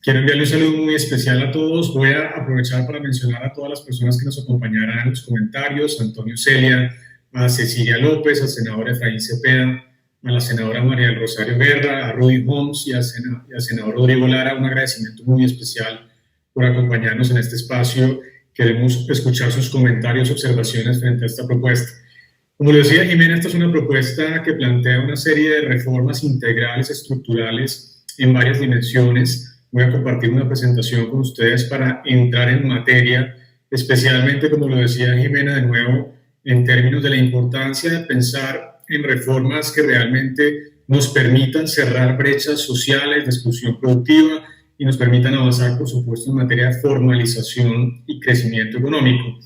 Quiero enviarle un saludo muy especial a todos. Voy a aprovechar para mencionar a todas las personas que nos acompañarán en los comentarios: a Antonio Celia, a Cecilia López, al senador Efraín Cepeda, a la senadora María del Rosario Guerra, a Rudy Holmes y al senador Rodrigo Lara. Un agradecimiento muy especial por acompañarnos en este espacio. Queremos escuchar sus comentarios, observaciones frente a esta propuesta. Como le decía Jimena, esta es una propuesta que plantea una serie de reformas integrales, estructurales, en varias dimensiones. Voy a compartir una presentación con ustedes para entrar en materia, especialmente, como lo decía Jimena, de nuevo, en términos de la importancia de pensar en reformas que realmente nos permitan cerrar brechas sociales de exclusión productiva y nos permitan avanzar, por supuesto, en materia de formalización y crecimiento económico.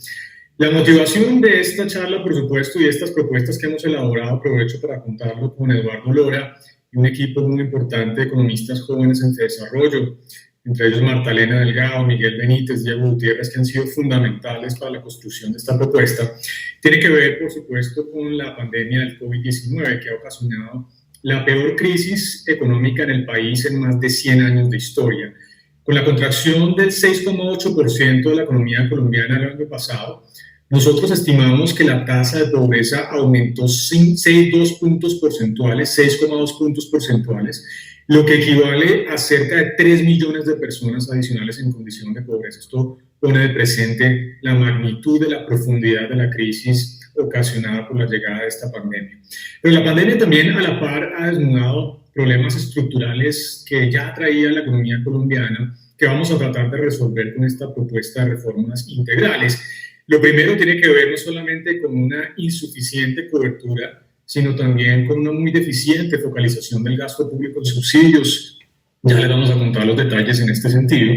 La motivación de esta charla, por supuesto, y estas propuestas que hemos elaborado, aprovecho para contarlo con Eduardo Lora y un equipo muy importante de economistas jóvenes en desarrollo, entre ellos Marta Elena Delgado, Miguel Benítez, Diego Gutiérrez, que han sido fundamentales para la construcción de esta propuesta. Tiene que ver, por supuesto, con la pandemia del COVID-19, que ha ocasionado la peor crisis económica en el país en más de 100 años de historia. Con la contracción del 6,8% de la economía colombiana el año pasado, nosotros estimamos que la tasa de pobreza aumentó 6,2 puntos porcentuales, 6,2 puntos porcentuales, lo que equivale a cerca de 3 millones de personas adicionales en condición de pobreza. Esto pone de presente la magnitud de la profundidad de la crisis ocasionada por la llegada de esta pandemia. Pero la pandemia también, a la par, ha desnudado problemas estructurales que ya traía la economía colombiana, que vamos a tratar de resolver con esta propuesta de reformas integrales. Lo primero tiene que ver no solamente con una insuficiente cobertura, sino también con una muy deficiente focalización del gasto público en subsidios. Ya les vamos a contar los detalles en este sentido.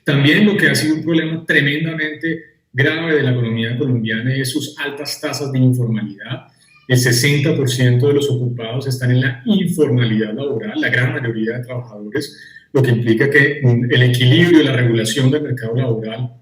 También lo que ha sido un problema tremendamente grave de la economía colombiana es sus altas tasas de informalidad. El 60% de los ocupados están en la informalidad laboral, la gran mayoría de trabajadores, lo que implica que el equilibrio y la regulación del mercado laboral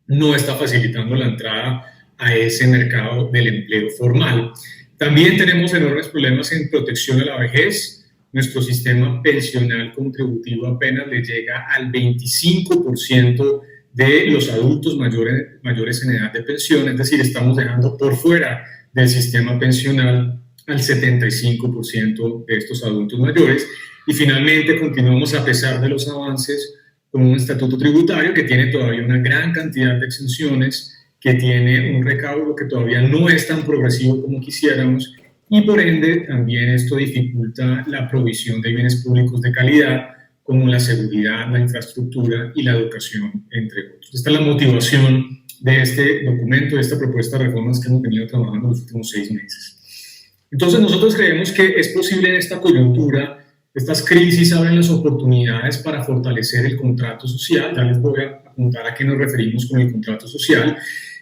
no está facilitando la entrada a ese mercado del empleo formal. También tenemos enormes problemas en protección a la vejez. Nuestro sistema pensional contributivo apenas le llega al 25% de los adultos mayores en edad de pensión, es decir, estamos dejando por fuera del sistema pensional al 75% de estos adultos mayores. Y finalmente continuamos, a pesar de los avances, con un estatuto tributario que tiene todavía una gran cantidad de exenciones, que tiene un recaudo que todavía no es tan progresivo como quisiéramos, y por ende también esto dificulta la provisión de bienes públicos de calidad, como la seguridad, la infraestructura y la educación, entre otros. Esta es la motivación de este documento, de esta propuesta de reformas que hemos venido trabajando en los últimos 6 meses. Entonces nosotros creemos que es posible en esta coyuntura. Estas crisis abren las oportunidades para fortalecer el contrato social. Ya les voy a apuntar a qué nos referimos con el contrato social,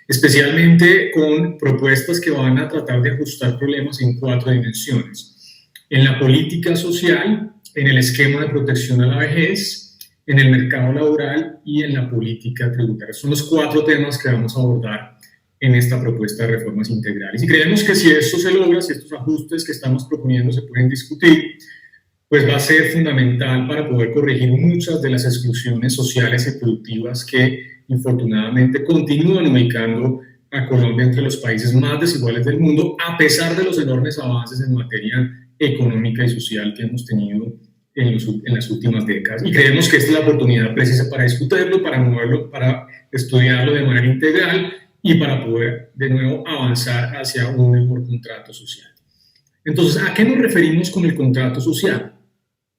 especialmente con propuestas que van a tratar de ajustar problemas en 4 dimensiones: en la política social, en el esquema de protección a la vejez, en el mercado laboral y en la política tributaria. Son los 4 temas que vamos a abordar en esta propuesta de reformas integrales. Y creemos que si esto se logra, si estos ajustes que estamos proponiendo se pueden discutir, pues va a ser fundamental para poder corregir muchas de las exclusiones sociales y productivas que infortunadamente continúan ubicando a Colombia entre los países más desiguales del mundo, a pesar de los enormes avances en materia económica y social que hemos tenido en las últimas décadas. Y creemos que esta es la oportunidad precisa para discutirlo, para moverlo, para estudiarlo de manera integral y para poder de nuevo avanzar hacia un mejor contrato social. Entonces, ¿a qué nos referimos con el contrato social?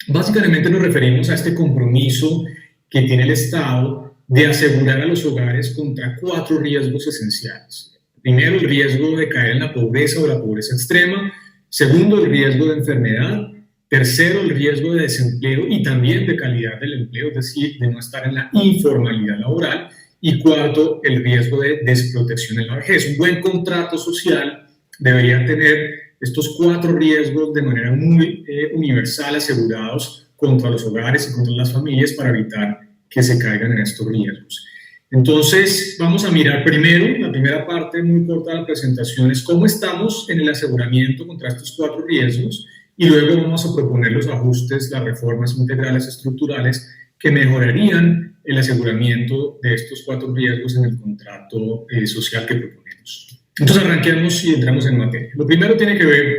Básicamente nos referimos a este compromiso que tiene el Estado de asegurar a los hogares contra 4 riesgos esenciales. Primero, el riesgo de caer en la pobreza o la pobreza extrema. Segundo, el riesgo de enfermedad. Tercero, el riesgo de desempleo y también de calidad del empleo, es decir, de no estar en la informalidad laboral. Y cuarto, el riesgo de desprotección en la vejez. Un buen contrato social debería tener estos 4 riesgos de manera muy universal, asegurados contra los hogares y contra las familias, para evitar que se caigan en estos riesgos. Entonces, vamos a mirar primero, la primera parte muy corta de la presentación es cómo estamos en el aseguramiento contra estos 4 riesgos, y luego vamos a proponer los ajustes, las reformas integrales estructurales que mejorarían el aseguramiento de estos 4 riesgos en el contrato social que proponemos. Entonces arranquemos y entramos en materia. Lo primero tiene que ver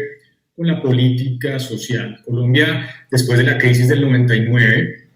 con la política social. Colombia, después de la crisis del 99,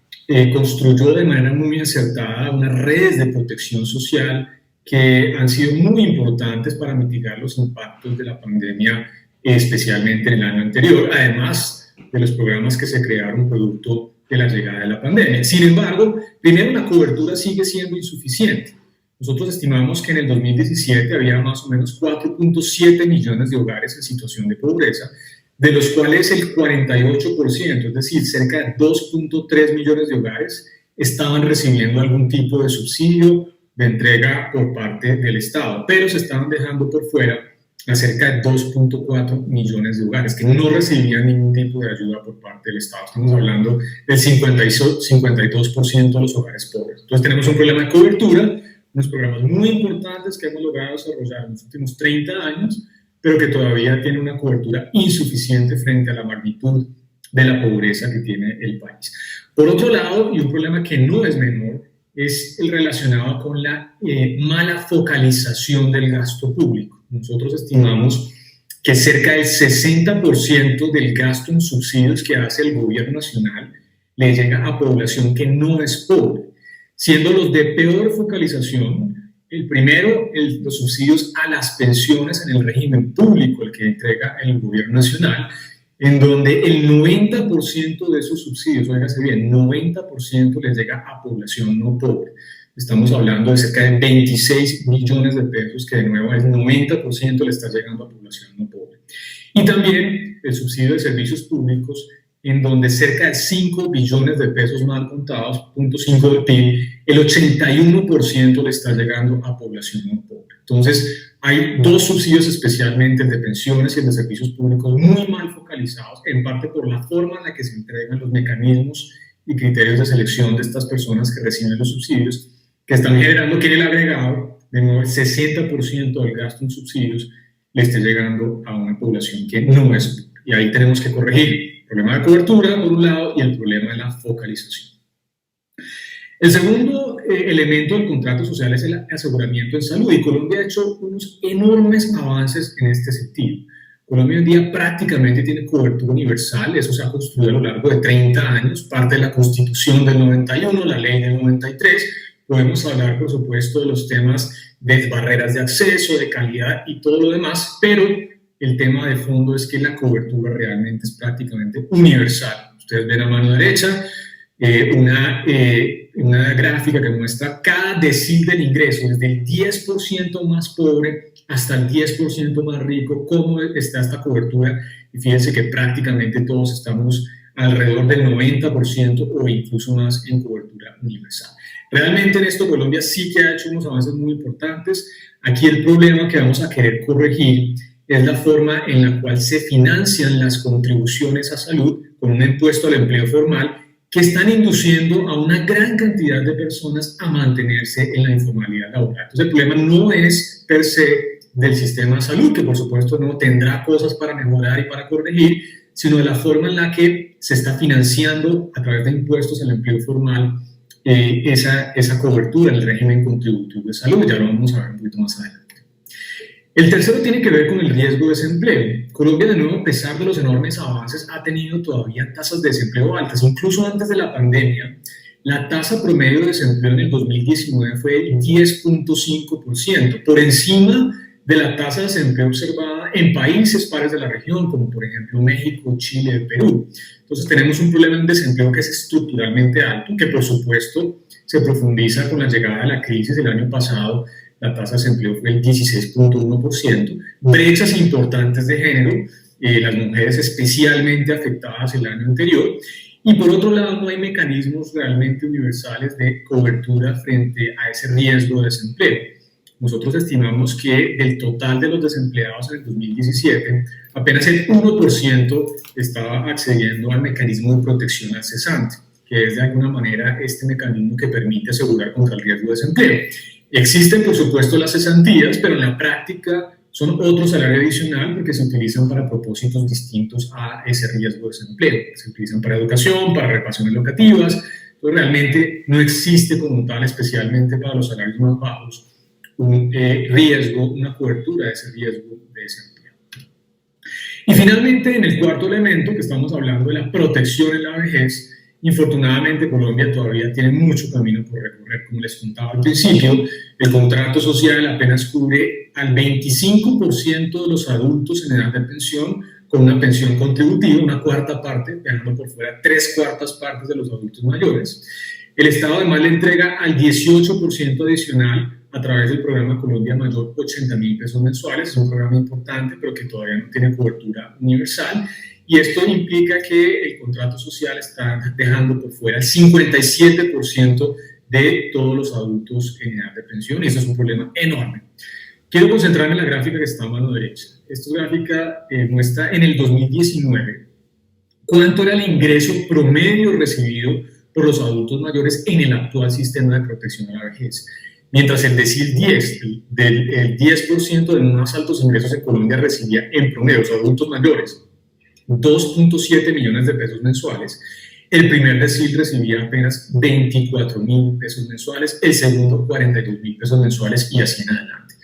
construyó de manera muy acertada unas redes de protección social que han sido muy importantes para mitigar los impactos de la pandemia, especialmente en el año anterior, además de los programas que se crearon producto de la llegada de la pandemia. Sin embargo, primero, la cobertura sigue siendo insuficiente. Nosotros estimamos que en el 2017 había más o menos 4.7 millones de hogares en situación de pobreza, de los cuales el 48%, es decir, cerca de 2.3 millones de hogares, estaban recibiendo algún tipo de subsidio de entrega por parte del Estado, pero se estaban dejando por fuera a cerca de 2.4 millones de hogares que no recibían ningún tipo de ayuda por parte del Estado. Estamos hablando del 52% de los hogares pobres. Entonces tenemos un problema de cobertura, unos programas muy importantes que hemos logrado desarrollar en los últimos 30 años, pero que todavía tiene una cobertura insuficiente frente a la magnitud de la pobreza que tiene el país. Por otro lado, y un problema que no es menor, es el relacionado con la mala focalización del gasto público. Nosotros estimamos que cerca del 60% del gasto en subsidios que hace el gobierno nacional le llega a población que no es pobre, siendo los de peor focalización. El primero, los subsidios a las pensiones en el régimen público, el que entrega el gobierno nacional, en donde el 90% de esos subsidios, óigase bien, 90% les llega a población no pobre. Estamos hablando de cerca de 26 millones de pesos que de nuevo el 90% le está llegando a población no pobre. Y también el subsidio de servicios públicos, en donde cerca de 5 billones de pesos mal contados, 0.5 del PIB, el 81% le está llegando a población no pobre. Entonces, hay 2 subsidios especialmente, el de pensiones y el de servicios públicos, muy mal focalizados, en parte por la forma en la que se entregan los mecanismos y criterios de selección de estas personas que reciben los subsidios, que están generando que en el agregado, de nuevo, el 60% del gasto en subsidios le esté llegando a una población que no es pobre. Y ahí tenemos que corregir el problema de cobertura, por un lado, y el problema de la focalización. El segundo elemento del contrato social es el aseguramiento en salud, y Colombia ha hecho unos enormes avances en este sentido. Colombia hoy en día prácticamente tiene cobertura universal, eso se ha construido a lo largo de 30 años, parte de la Constitución del 91, la Ley del 93, podemos hablar, por supuesto, de los temas de barreras de acceso, de calidad y todo lo demás, pero el tema de fondo es que la cobertura realmente es prácticamente universal. Ustedes ven a mano derecha una gráfica que muestra cada decil del ingreso, desde el 10% más pobre hasta el 10% más rico, cómo está esta cobertura. Y fíjense que prácticamente todos estamos alrededor del 90% o incluso más en cobertura universal. Realmente en esto Colombia sí que ha hecho unos avances muy importantes. Aquí el problema que vamos a querer corregir es la forma en la cual se financian las contribuciones a salud con un impuesto al empleo formal que están induciendo a una gran cantidad de personas a mantenerse en la informalidad laboral. Entonces el problema no es per se del sistema de salud, que por supuesto no tendrá cosas para mejorar y para corregir, sino de la forma en la que se está financiando a través de impuestos al empleo formal esa cobertura en el régimen contributivo de salud. Ya lo vamos a ver un poquito más adelante. El tercero tiene que ver con el riesgo de desempleo. Colombia, de nuevo, a pesar de los enormes avances, ha tenido todavía tasas de desempleo altas. Incluso antes de la pandemia, la tasa promedio de desempleo en el 2019 fue del 10.5%, por encima de la tasa de desempleo observada en países pares de la región, como por ejemplo México, Chile, Perú. Entonces tenemos un problema en desempleo que es estructuralmente alto, que por supuesto se profundiza con la llegada de la crisis del año pasado. La tasa de desempleo fue el 16.1%, brechas importantes de género, las mujeres especialmente afectadas el año anterior, y por otro lado no hay mecanismos realmente universales de cobertura frente a ese riesgo de desempleo. Nosotros estimamos que del total de los desempleados en el 2017, apenas el 1% estaba accediendo al mecanismo de protección al cesante, que es de alguna manera este mecanismo que permite asegurar contra el riesgo de desempleo. Existen, por supuesto, las cesantías, pero en la práctica son otro salario adicional porque se utilizan para propósitos distintos a ese riesgo de desempleo. Se utilizan para educación, para reparaciones locativas, Entonces, realmente no existe como tal, especialmente para los salarios más bajos, un riesgo, una cobertura de ese riesgo de desempleo. Y finalmente, en el cuarto elemento, que estamos hablando de la protección en la vejez, infortunadamente Colombia todavía tiene mucho camino por recorrer. Como les contaba al principio, el contrato social apenas cubre al 25% de los adultos en edad de pensión con una pensión contributiva, una cuarta parte, dejando por fuera 3/4 partes de los adultos mayores. El Estado además le entrega al 18% adicional a través del programa Colombia Mayor 80.000 pesos mensuales. Es un programa importante, pero que todavía no tiene cobertura universal. Y esto implica que el contrato social está dejando por fuera el 57% de todos los adultos en edad de pensión, y eso es un problema enorme. Quiero concentrarme en la gráfica que está a mano derecha. Esta gráfica muestra en el 2019 cuánto era el ingreso promedio recibido por los adultos mayores en el actual sistema de protección a la vejez. Mientras el decil 10, el 10% de los más altos ingresos en Colombia recibía en promedio los adultos mayores 2.7 millones de pesos mensuales. El primer decil recibía apenas 24.000 pesos mensuales, el segundo 42.000 pesos mensuales y así en adelante.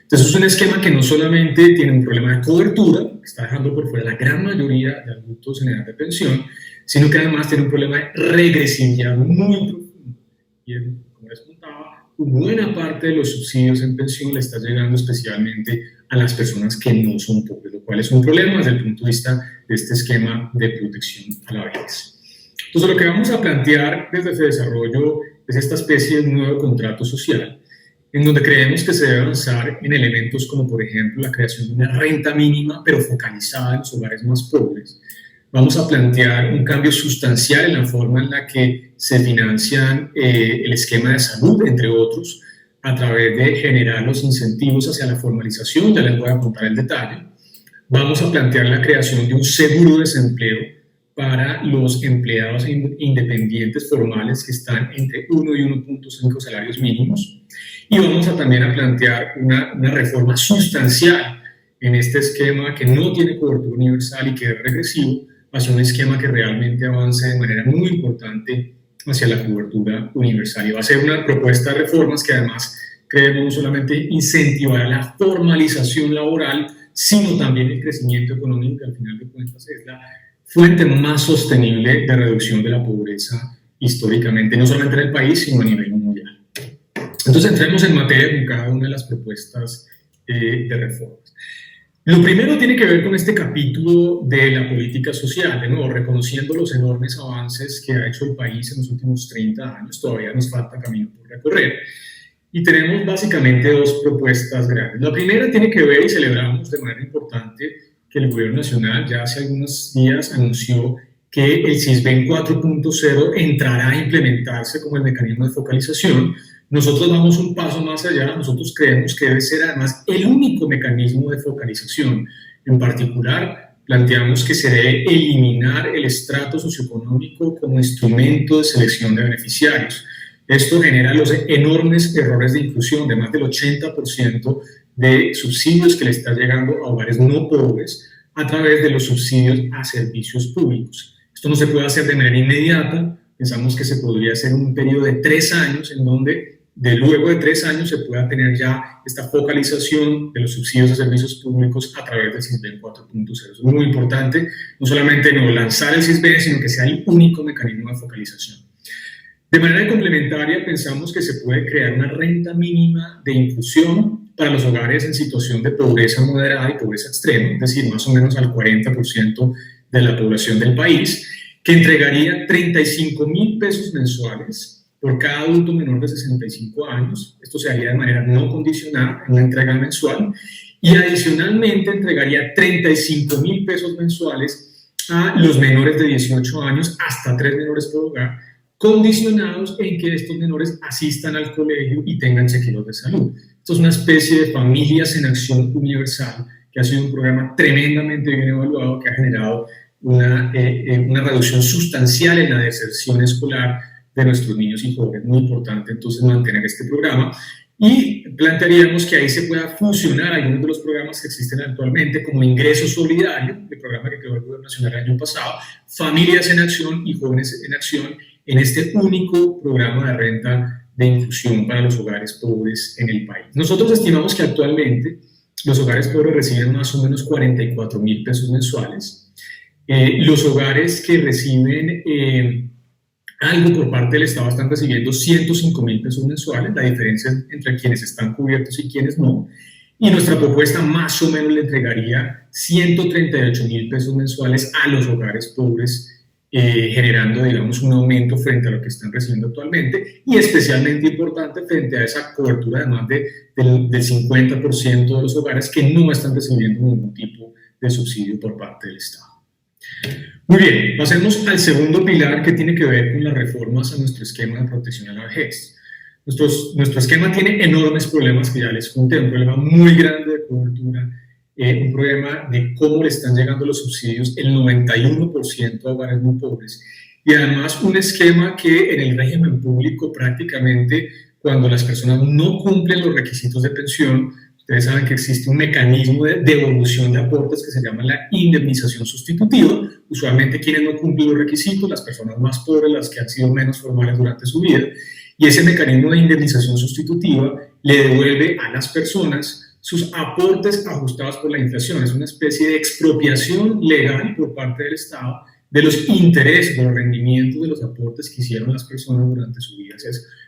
Entonces es un esquema que no solamente tiene un problema de cobertura, que está dejando por fuera la gran mayoría de adultos en edad de pensión, sino que además tiene un problema de regresividad muy profundo. Y como les contaba, buena parte de los subsidios en pensión le está llegando especialmente a las personas que no son pobres, lo cual es un problema desde el punto de vista de este esquema de protección a la vejez. Entonces, lo que vamos a plantear desde ese desarrollo es esta especie de nuevo contrato social, en donde creemos que se debe avanzar en elementos como, por ejemplo, la creación de una renta mínima, pero focalizada en los hogares más pobres. Vamos a plantear un cambio sustancial en la forma en la que se financian el esquema de salud, entre otros, a través de generar los incentivos hacia la formalización, ya les voy a contar el detalle. Vamos a plantear la creación de un seguro de desempleo para los empleados independientes formales que están entre 1 y 1.5 salarios mínimos. Y vamos también a plantear una reforma sustancial en este esquema que no tiene cobertura universal y que es regresivo, hacia un esquema que realmente avance de manera muy importante hacia la cobertura universal. Y va a ser una propuesta de reformas que además creemos no solamente incentivará la formalización laboral, sino también el crecimiento económico, que al final de cuentas es la fuente más sostenible de reducción de la pobreza históricamente, no solamente en el país, sino a nivel mundial. Entonces entremos en materia con cada una de las propuestas de reformas. Lo primero tiene que ver con este capítulo de la política social, de nuevo, reconociendo los enormes avances que ha hecho el país en los últimos 30 años, todavía nos falta camino por recorrer. Y tenemos básicamente dos propuestas grandes. La primera tiene que ver, y celebramos de manera importante, que el Gobierno Nacional ya hace algunos días anunció que el SISBEN 4.0 entrará a implementarse como el mecanismo de focalización. Nosotros vamos un paso más allá, nosotros creemos que debe ser además el único mecanismo de focalización. En particular, planteamos que se debe eliminar el estrato socioeconómico como instrumento de selección de beneficiarios. Esto genera los enormes errores de inclusión de más del 80% de subsidios que le está llegando a hogares no pobres a través de los subsidios a servicios públicos. Esto no se puede hacer de manera inmediata, pensamos que se podría hacer en un periodo de 3 años en donde luego de 3 años se pueda tener ya esta focalización de los subsidios a servicios públicos a través del SISBEN 4.0. Es muy importante, no solamente no lanzar el SISBEN, sino que sea el único mecanismo de focalización. De manera complementaria, pensamos que se puede crear una renta mínima de inclusión para los hogares en situación de pobreza moderada y pobreza extrema, es decir, más o menos al 40% de la población del país, que entregaría 35.000 pesos mensuales por cada adulto menor de 65 años. Esto se haría de manera no condicionada, en una entrega mensual, y adicionalmente entregaría 35.000 pesos mensuales a los menores de 18 años, hasta 3 menores por hogar, condicionados en que estos menores asistan al colegio y tengan chequeos de salud. Esto es una especie de familias en acción universal, que ha sido un programa tremendamente bien evaluado, que ha generado una reducción sustancial en la deserción escolar de nuestros niños y jóvenes. Muy importante entonces mantener este programa, y plantearíamos que ahí se pueda fusionar algunos de los programas que existen actualmente, como Ingreso Solidario, el programa que creó el Gobierno Nacional el año pasado, Familias en Acción y Jóvenes en Acción, en este único programa de renta de inclusión para los hogares pobres en el país. Nosotros estimamos que actualmente los hogares pobres reciben más o menos 44.000 pesos mensuales. Los hogares que reciben algo por parte del Estado están recibiendo 105.000 pesos mensuales, la diferencia entre quienes están cubiertos y quienes no. Y nuestra propuesta más o menos le entregaría 138.000 pesos mensuales a los hogares pobres, generando, digamos, un aumento frente a lo que están recibiendo actualmente y especialmente importante frente a esa cobertura de más del 50% de los hogares que no están recibiendo ningún tipo de subsidio por parte del Estado. Muy bien, pasemos al segundo pilar que tiene que ver con las reformas a nuestro esquema de protección a la vejez. Nuestro esquema tiene enormes problemas que ya les conté, un problema muy grande de cobertura, un problema de cómo le están llegando los subsidios el 91% a hogares muy pobres y además un esquema que en el régimen público prácticamente cuando las personas no cumplen los requisitos de pensión, ustedes saben que existe un mecanismo de devolución de aportes que se llama la indemnización sustitutiva. Usualmente quienes no cumplen los requisitos, las personas más pobres, las que han sido menos formales durante su vida, y ese mecanismo de indemnización sustitutiva le devuelve a las personas sus aportes ajustados por la inflación. Es una especie de expropiación legal por parte del Estado de los intereses, de los rendimientos de los aportes que hicieron las personas durante su vida.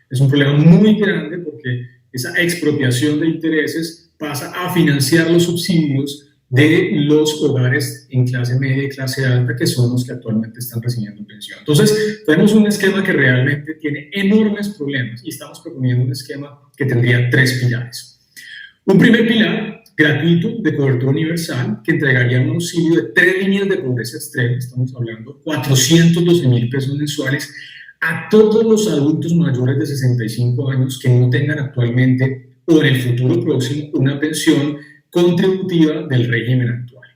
Es un problema muy grande porque esa expropiación de intereses pasa a financiar los subsidios de los hogares en clase media y clase alta, que son los que actualmente están recibiendo pensión. Entonces, tenemos un esquema que realmente tiene enormes problemas y estamos proponiendo un esquema que tendría 3 pilares. Un primer pilar, gratuito, de cobertura universal, que entregaría un auxilio de 3 líneas de pobreza extrema, estamos hablando 412.000 pesos mensuales, a todos los adultos mayores de 65 años que no tengan actualmente o en el futuro próximo una pensión contributiva del régimen actual.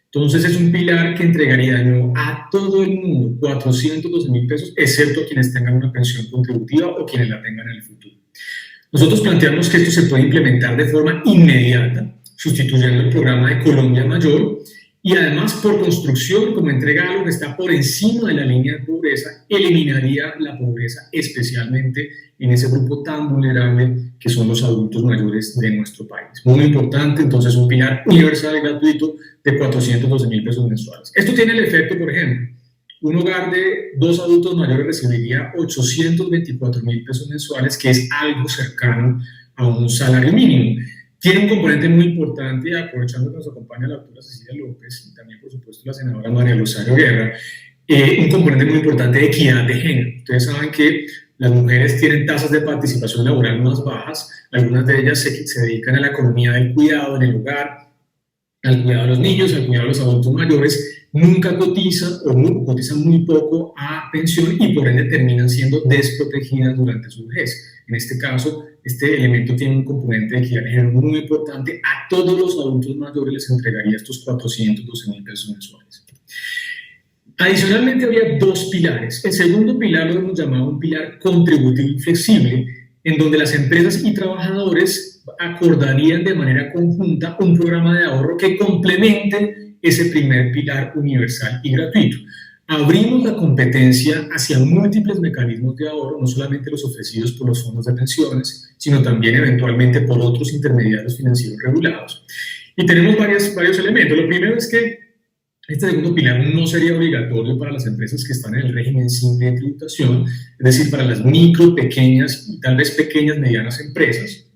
Entonces es un pilar que entregaría de nuevo a todo el mundo 412.000 pesos, excepto a quienes tengan una pensión contributiva o quienes la tengan en el futuro. Nosotros planteamos que esto se puede implementar de forma inmediata, sustituyendo el programa de Colombia Mayor, y además por construcción, como entrega algo que está por encima de la línea de pobreza, eliminaría la pobreza, especialmente en ese grupo tan vulnerable que son los adultos mayores de nuestro país. Muy importante, entonces, un pilar universal y gratuito de 412.000 pesos mensuales. Esto tiene el efecto, por ejemplo, un hogar de 2 adultos mayores recibiría 824.000 pesos mensuales, que es algo cercano a un salario mínimo. Tiene un componente muy importante, y aprovechando que nos acompaña la doctora Cecilia López y también, por supuesto, la senadora María Rosario Guerra, un componente muy importante de equidad de género. Ustedes saben que las mujeres tienen tasas de participación laboral más bajas, algunas de ellas se dedican a la economía del cuidado en el hogar, al cuidado de los niños, al cuidado de los adultos mayores, nunca cotizan o cotizan muy poco a pensión y por ende terminan siendo desprotegidas durante su vejez. En este caso, este elemento tiene un componente de equidad de género muy importante. A todos los adultos mayores les entregaría estos 412.000 pesos mensuales. Adicionalmente, habría 2 pilares. El segundo pilar lo hemos llamado un pilar contributivo y flexible, en donde las empresas y trabajadores acordarían de manera conjunta un programa de ahorro que complemente ese primer pilar universal y gratuito. Abrimos la competencia hacia múltiples mecanismos de ahorro, no solamente los ofrecidos por los fondos de pensiones, sino también eventualmente por otros intermediarios financieros regulados. Y tenemos varios elementos. Lo primero es que este segundo pilar no sería obligatorio para las empresas que están en el régimen simple de tributación, es decir, para las micro, pequeñas y tal vez pequeñas, medianas empresas.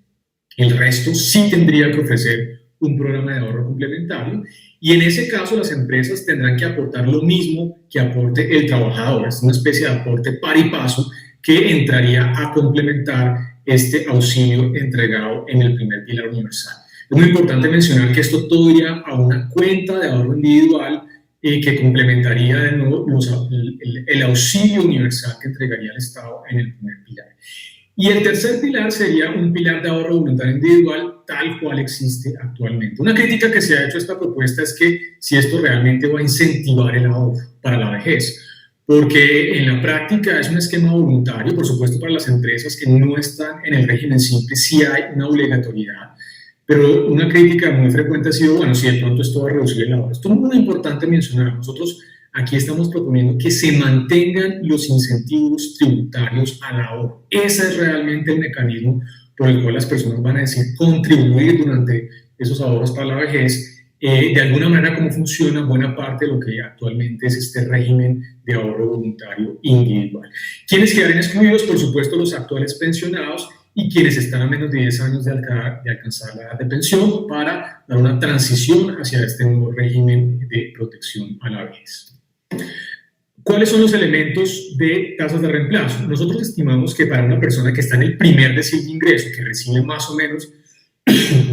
El resto sí tendría que ofrecer un programa de ahorro complementario y en ese caso las empresas tendrán que aportar lo mismo que aporte el trabajador. Es una especie de aporte par y paso que entraría a complementar este auxilio entregado en el primer pilar universal. Es muy importante mencionar que esto todo iría a una cuenta de ahorro individual que complementaría de nuevo el auxilio universal que entregaría el Estado en el primer pilar. Y el tercer pilar sería un pilar de ahorro voluntario individual tal cual existe actualmente. Una crítica que se ha hecho a esta propuesta es que si esto realmente va a incentivar el ahorro para la vejez, porque en la práctica es un esquema voluntario, por supuesto para las empresas que no están en el régimen simple sí hay una obligatoriedad, pero una crítica muy frecuente ha sido, bueno, si de pronto esto va a reducir el ahorro. Esto es muy importante mencionar. Nosotros Aquí estamos proponiendo que se mantengan los incentivos tributarios al ahorro. Ese es realmente el mecanismo por el cual las personas van a decir contribuir durante esos ahorros para la vejez. De alguna manera, cómo funciona buena parte de lo que actualmente es este régimen de ahorro voluntario individual. ¿Quiénes quedarían excluidos? Por supuesto, los actuales pensionados y quienes están a menos de 10 años de alcanzar la edad de pensión para dar una transición hacia este nuevo régimen de protección a la vejez. ¿Cuáles son los elementos de tasas de reemplazo? Nosotros estimamos que para una persona que está en el primer decil de ingreso, que recibe más o menos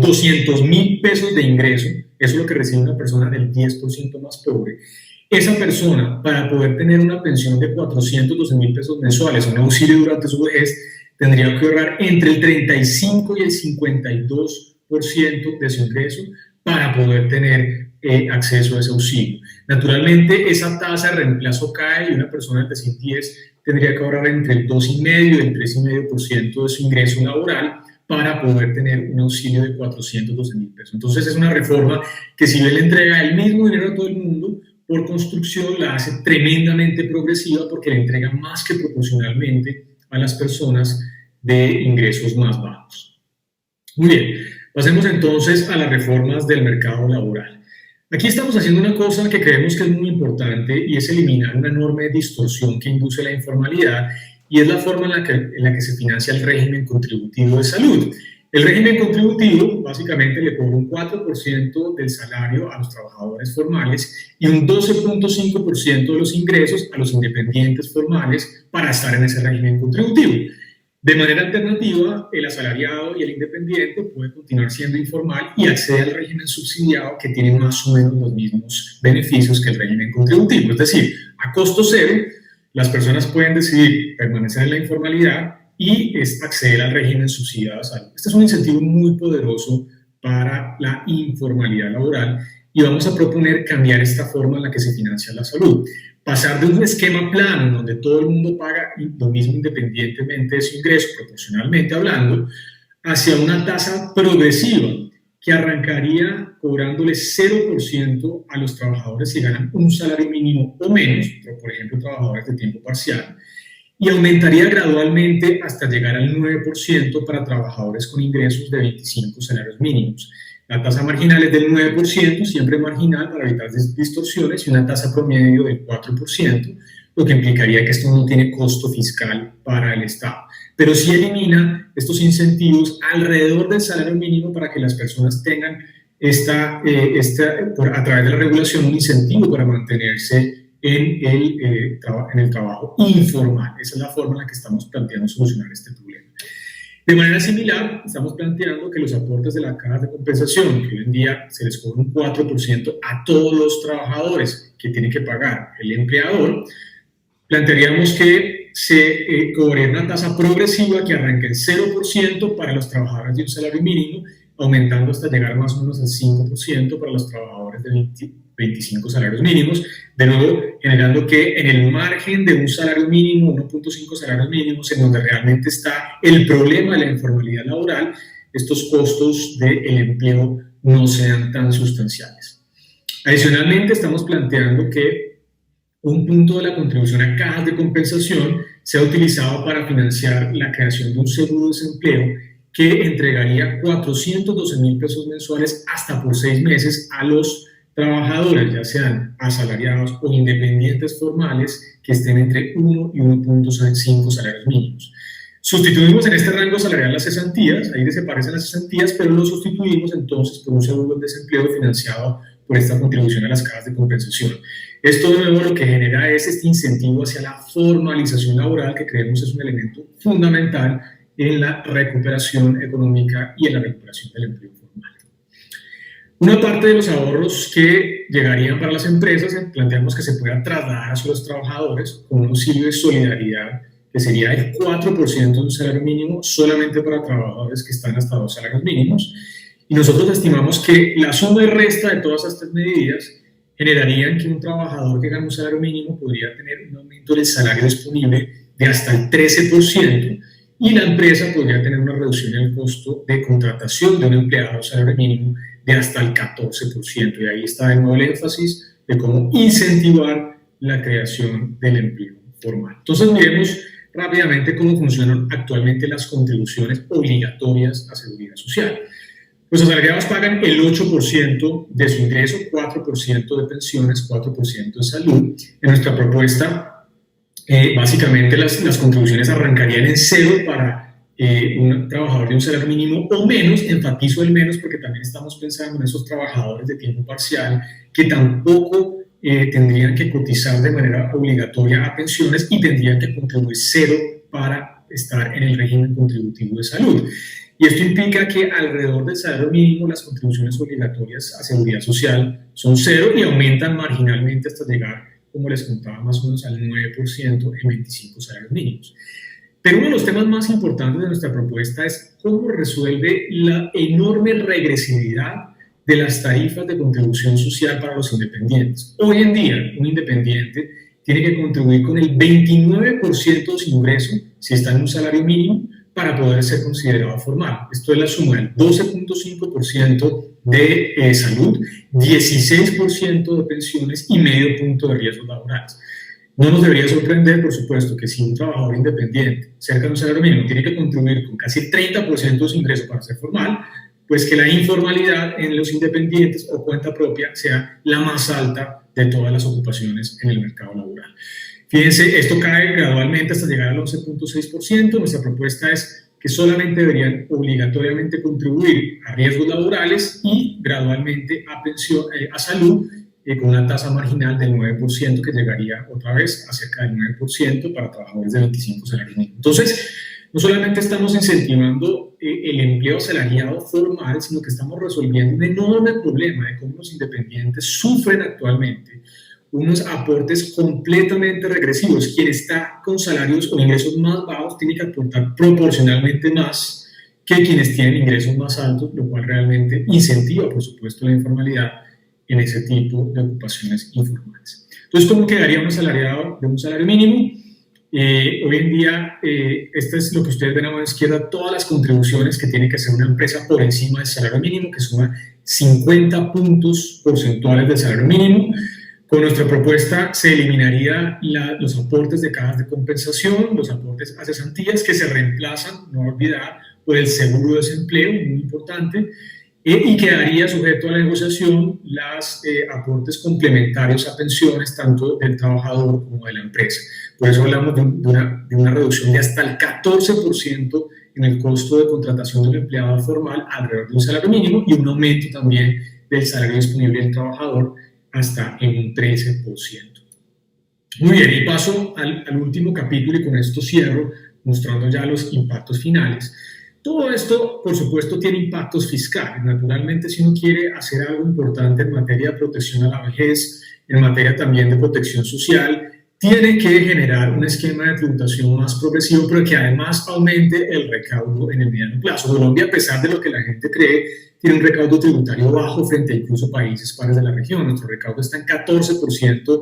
200,000 pesos de ingreso, eso es lo que recibe una persona del 10% más pobre, esa persona, para poder tener una pensión de 412,000 pesos mensuales o un auxilio durante su vejez, tendría que ahorrar entre el 35 y el 52% de su ingreso para poder tener acceso a ese auxilio. Naturalmente, esa tasa de reemplazo cae y una persona del decil 10 tendría que ahorrar entre el 2,5 y el 3,5% de su ingreso laboral para poder tener un auxilio de 412,000 pesos. Entonces, es una reforma que, si bien le entrega el mismo dinero a todo el mundo, por construcción la hace tremendamente progresiva porque le entrega más que proporcionalmente a las personas de ingresos más bajos. Muy bien, pasemos entonces a las reformas del mercado laboral. Aquí estamos haciendo una cosa que creemos que es muy importante y es eliminar una enorme distorsión que induce la informalidad y es la forma en la que se financia el régimen contributivo de salud. El régimen contributivo básicamente le cobra un 4% del salario a los trabajadores formales y un 12,5% de los ingresos a los independientes formales para estar en ese régimen contributivo. De manera alternativa, el asalariado y el independiente puede continuar siendo informal y accede al régimen subsidiado que tiene más o menos los mismos beneficios que el régimen contributivo. Es decir, a costo cero, las personas pueden decidir permanecer en la informalidad y acceder al régimen subsidiado de salud. Este es un incentivo muy poderoso para la informalidad laboral y vamos a proponer cambiar esta forma en la que se financia la salud. Pasar de un esquema plano donde todo el mundo paga lo mismo independientemente de su ingreso, proporcionalmente hablando, hacia una tasa progresiva que arrancaría cobrándole 0% a los trabajadores si ganan un salario mínimo o menos, por ejemplo, trabajadores de tiempo parcial, y aumentaría gradualmente hasta llegar al 9% para trabajadores con ingresos de 25 salarios mínimos. La tasa marginal es del 9%, siempre marginal para evitar distorsiones, y una tasa promedio del 4%, lo que implicaría que esto no tiene costo fiscal para el Estado. Pero sí elimina estos incentivos alrededor del salario mínimo para que las personas tengan a través de la regulación un incentivo para mantenerse en el trabajo informal. Esa es la forma en la que estamos planteando solucionar este problema. De manera similar, estamos planteando que los aportes de la caja de compensación, que hoy en día se les cobra un 4% a todos los trabajadores que tiene que pagar el empleador, plantearíamos que se cobre una tasa progresiva que arranque en 0% para los trabajadores de un salario mínimo, aumentando hasta llegar más o menos al 5% para los trabajadores de 25 salarios mínimos, de nuevo generando que en el margen de un salario mínimo, 1,5 salarios mínimos, en donde realmente está el problema de la informalidad laboral, estos costos del empleo no sean tan sustanciales. Adicionalmente, estamos planteando que un punto de la contribución a cajas de compensación sea utilizado para financiar la creación de un seguro de desempleo que entregaría 412,000 pesos mensuales hasta por 6 meses a los trabajadores, ya sean asalariados o independientes formales, que estén entre 1 y 1,5 salarios mínimos. Sustituimos en este rango salarial las cesantías, ahí desaparecen las cesantías, pero lo sustituimos entonces por un seguro de desempleo financiado por esta contribución a las cajas de compensación. Esto de nuevo lo que genera es este incentivo hacia la formalización laboral, que creemos es un elemento fundamental en la recuperación económica y en la recuperación del empleo formal. Una parte de los ahorros que llegarían para las empresas, planteamos que se puedan trasladar a los trabajadores con un auxilio de solidaridad que sería el 4% de un salario mínimo solamente para trabajadores que están hasta 2 salarios mínimos. Y nosotros estimamos que la suma y resta de todas estas medidas generarían que un trabajador que gana un salario mínimo podría tener un aumento del salario disponible de hasta el 13%, y la empresa podría tener una reducción en el costo de contratación de un empleado a salario mínimo de hasta el 14%. Y ahí está de nuevo el énfasis de cómo incentivar la creación del empleo formal. Entonces, miremos rápidamente cómo funcionan actualmente las contribuciones obligatorias a seguridad social. Los asalariados pagan el 8% de su ingreso, 4% de pensiones, 4% de salud. En nuestra propuesta, básicamente las contribuciones arrancarían en cero para un trabajador de un salario mínimo o menos. Enfatizo el menos porque también estamos pensando en esos trabajadores de tiempo parcial que tampoco tendrían que cotizar de manera obligatoria a pensiones y tendrían que contribuir cero para estar en el régimen contributivo de salud. Y esto implica que alrededor del salario mínimo las contribuciones obligatorias a seguridad social son cero y aumentan marginalmente hasta llegar, como les contaba, más o menos al 9% en 25 salarios mínimos. Pero uno de los temas más importantes de nuestra propuesta es cómo resuelve la enorme regresividad de las tarifas de contribución social para los independientes. Hoy en día, un independiente tiene que contribuir con el 29% de su ingreso, si está en un salario mínimo, para poder ser considerado formal. Esto es la suma del 12.5% de salud, 16% de pensiones y medio punto de riesgos laborales. No nos debería sorprender, por supuesto, que si un trabajador independiente cerca de un salario mínimo tiene que contribuir con casi el 30% de su ingreso para ser formal, pues que la informalidad en los independientes o cuenta propia sea la más alta de todas las ocupaciones en el mercado laboral. Fíjense, esto cae gradualmente hasta llegar al 11.6%. Nuestra propuesta es que solamente deberían obligatoriamente contribuir a riesgos laborales y gradualmente a salud, con una tasa marginal del 9% que llegaría otra vez a cerca del 9% para trabajadores de 25 salarios mínimos. Entonces, no solamente estamos incentivando el empleo asalariado formal, sino que estamos resolviendo un enorme problema de cómo los independientes sufren actualmente unos aportes completamente regresivos. Quien está con salarios o ingresos más bajos tiene que aportar proporcionalmente más que quienes tienen ingresos más altos, lo cual realmente incentiva, por supuesto, la informalidad en ese tipo de ocupaciones informales. Entonces, ¿cómo quedaría un asalariado de un salario mínimo? Hoy en día, esto es lo que ustedes ven a mano izquierda, todas las contribuciones que tiene que hacer una empresa por encima del salario mínimo, que suma 50 puntos porcentuales del salario mínimo. Con nuestra propuesta se eliminaría los aportes de cajas de compensación, los aportes a cesantías que se reemplazan, no olvidar, por el seguro de desempleo, muy importante, y quedaría sujeto a la negociación los aportes complementarios a pensiones tanto del trabajador como de la empresa. Por eso hablamos de una reducción de hasta el 14% en el costo de contratación del empleado formal alrededor de un salario mínimo y un aumento también del salario disponible del trabajador hasta en un 13%. Muy bien, y paso al último capítulo y con esto cierro mostrando ya los impactos finales. Todo esto, por supuesto, tiene impactos fiscales. Naturalmente, si uno quiere hacer algo importante en materia de protección a la vejez, en materia también de protección social, tiene que generar un esquema de tributación más progresivo, pero que además aumente el recaudo en el mediano plazo. Colombia, a pesar de lo que la gente cree, tiene un recaudo tributario bajo frente a incluso países pares de la región. Nuestro recaudo está en 14%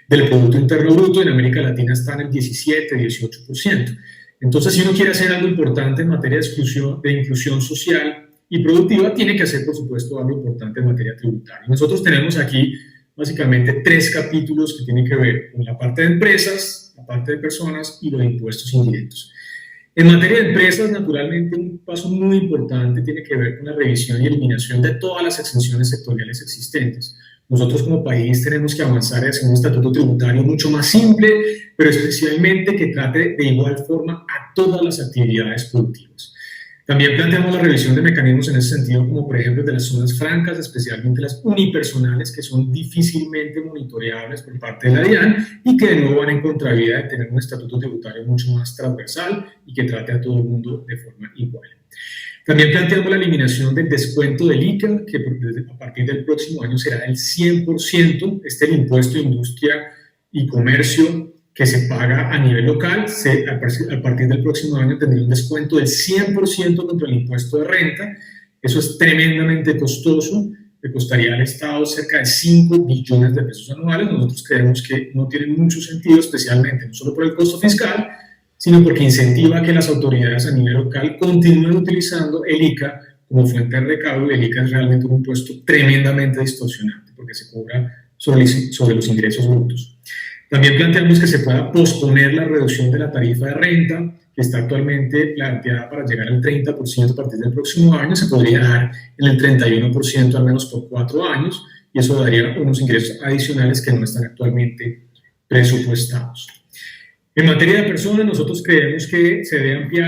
del Producto Interno Bruto, en América Latina está en el 17-18%. Entonces, si uno quiere hacer algo importante en materia de inclusión social y productiva, tiene que hacer, por supuesto, algo importante en materia tributaria. Nosotros tenemos aquí básicamente 3 capítulos que tienen que ver con la parte de empresas, la parte de personas y los impuestos indirectos. En materia de empresas, naturalmente, un paso muy importante tiene que ver con la revisión y eliminación de todas las exenciones sectoriales existentes. Nosotros como país tenemos que avanzar hacia un estatuto tributario mucho más simple, pero especialmente que trate de igual forma a todas las actividades productivas. También planteamos la revisión de mecanismos en ese sentido, como por ejemplo de las zonas francas, especialmente las unipersonales, que son difícilmente monitoreables por parte de la DIAN y que de nuevo van en contravía de tener un estatuto tributario mucho más transversal y que trate a todo el mundo de forma igual. También planteamos la eliminación del descuento del ICA, que a partir del próximo año será el 100%. Este es el impuesto de industria y comercio que se paga a nivel local. A partir del próximo año tendría un descuento del 100% contra el impuesto de renta. Eso es tremendamente costoso. Le costaría al Estado cerca de 5 billones de pesos anuales. Nosotros creemos que no tiene mucho sentido, especialmente no solo por el costo fiscal, sino porque incentiva que las autoridades a nivel local continúen utilizando el ICA como fuente de recaudo, y el ICA es realmente un impuesto tremendamente distorsionante porque se cobra sobre los ingresos brutos. También planteamos que se pueda posponer la reducción de la tarifa de renta, que está actualmente planteada para llegar al 30% a partir del próximo año, se podría dejar en el 31% al menos por 4 años, y eso daría unos ingresos adicionales que no están actualmente presupuestados. En materia de personas, nosotros creemos que se debe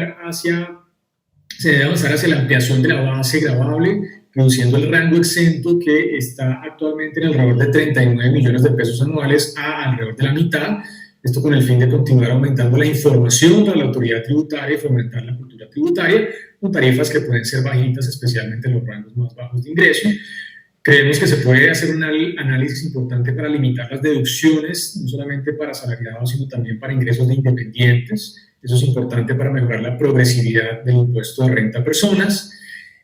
avanzar hacia la ampliación de la base gravable, reduciendo el rango exento que está actualmente en alrededor de 39 millones de pesos anuales a alrededor de la mitad. Esto con el fin de continuar aumentando la información para la autoridad tributaria y fomentar la cultura tributaria, con tarifas que pueden ser bajitas, especialmente en los rangos más bajos de ingreso. Creemos que se puede hacer un análisis importante para limitar las deducciones, no solamente para asalariados, sino también para ingresos de independientes. Eso es importante para mejorar la progresividad del impuesto de renta a personas.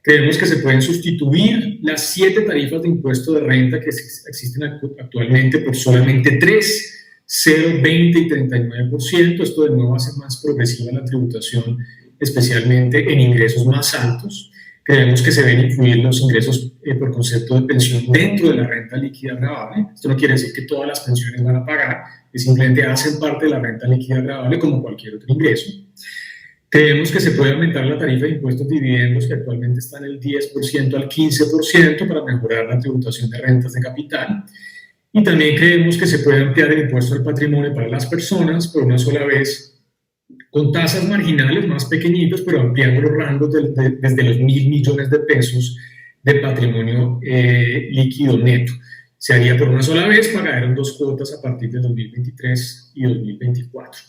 Creemos que se pueden sustituir las 7 tarifas de impuesto de renta que existen actualmente por solamente 3, 0, 20 y 39%. Esto de nuevo hace más progresiva la tributación, especialmente en ingresos más altos. Creemos que se deben incluir los ingresos por concepto de pensión dentro de la renta líquida gravable. Esto no quiere decir que todas las pensiones van a pagar, que simplemente hacen parte de la renta líquida gravable como cualquier otro ingreso. Creemos que se puede aumentar la tarifa de impuestos de dividendos, que actualmente está en el 10% al 15%, para mejorar la tributación de rentas de capital. Y también creemos que se puede ampliar el impuesto al patrimonio para las personas por una sola vez, con tasas marginales más pequeñitas, pero ampliando los rangos desde los 1.000 millones de pesos de patrimonio líquido neto. Se haría por una sola vez, pagaron en 2 cuotas a partir de 2023 y 2024.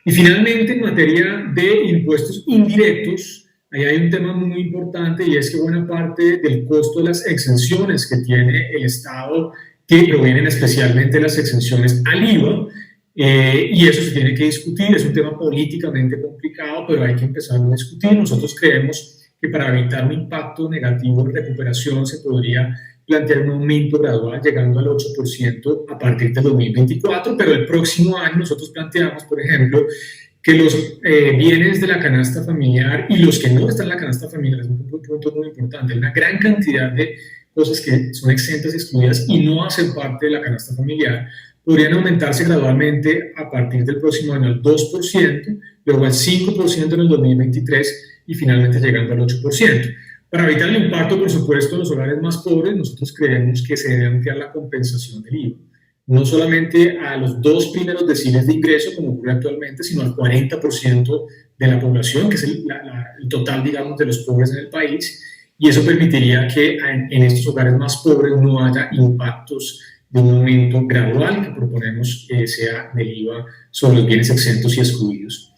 Y finalmente, en materia de impuestos indirectos, ahí hay un tema muy importante, y es que buena parte del costo de las exenciones que tiene el Estado, que provienen especialmente de las exenciones al IVA, y eso se tiene que discutir. Es un tema políticamente complicado, pero hay que empezar a discutir. Nosotros creemos que para evitar un impacto negativo en recuperación se podría plantear un aumento gradual llegando al 8% a partir del 2024, pero el próximo año nosotros planteamos, por ejemplo, que los bienes de la canasta familiar y los que no están en la canasta familiar, es un punto muy importante, hay una gran cantidad de cosas que son exentas y excluidas y no hacen parte de la canasta familiar, podrían aumentarse gradualmente a partir del próximo año al 2%, luego al 5% en el 2023 y finalmente llegando al 8%. Para evitar el impacto, por supuesto, en los hogares más pobres, nosotros creemos que se debe ampliar la compensación del IVA, no solamente a los 2 primeros deciles de ingreso, como ocurre actualmente, sino al 40% de la población, que es el total, digamos, de los pobres en el país, y eso permitiría que en estos hogares más pobres no haya impactos de un aumento gradual que proponemos sea del IVA sobre los bienes exentos y excluidos.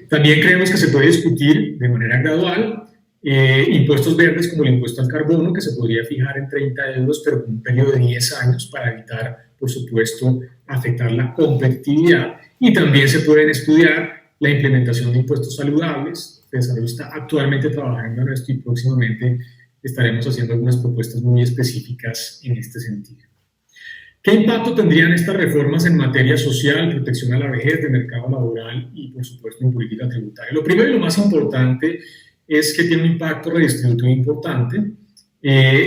También creemos que se puede discutir de manera gradual impuestos verdes como el impuesto al carbono, que se podría fijar en 30 euros, pero con un periodo de 10 años para evitar, por supuesto, afectar la competitividad. Y también se pueden estudiar la implementación de impuestos saludables. El desarrollo está actualmente trabajando en esto y próximamente estaremos haciendo algunas propuestas muy específicas en este sentido. ¿Qué impacto tendrían estas reformas en materia social, protección a la vejez, de mercado laboral y, por supuesto, en política tributaria? Lo primero y lo más importante es que tiene un impacto redistributivo importante.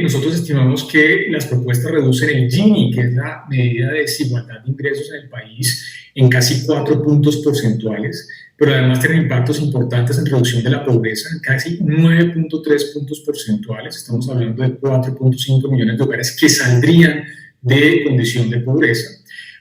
Nosotros estimamos que las propuestas reducen el Gini, que es la medida de desigualdad de ingresos en el país, en casi 4 puntos porcentuales, pero además tienen impactos importantes en reducción de la pobreza, en casi 9.3 puntos porcentuales. Estamos hablando de 4.5 millones de hogares que saldrían de condición de pobreza.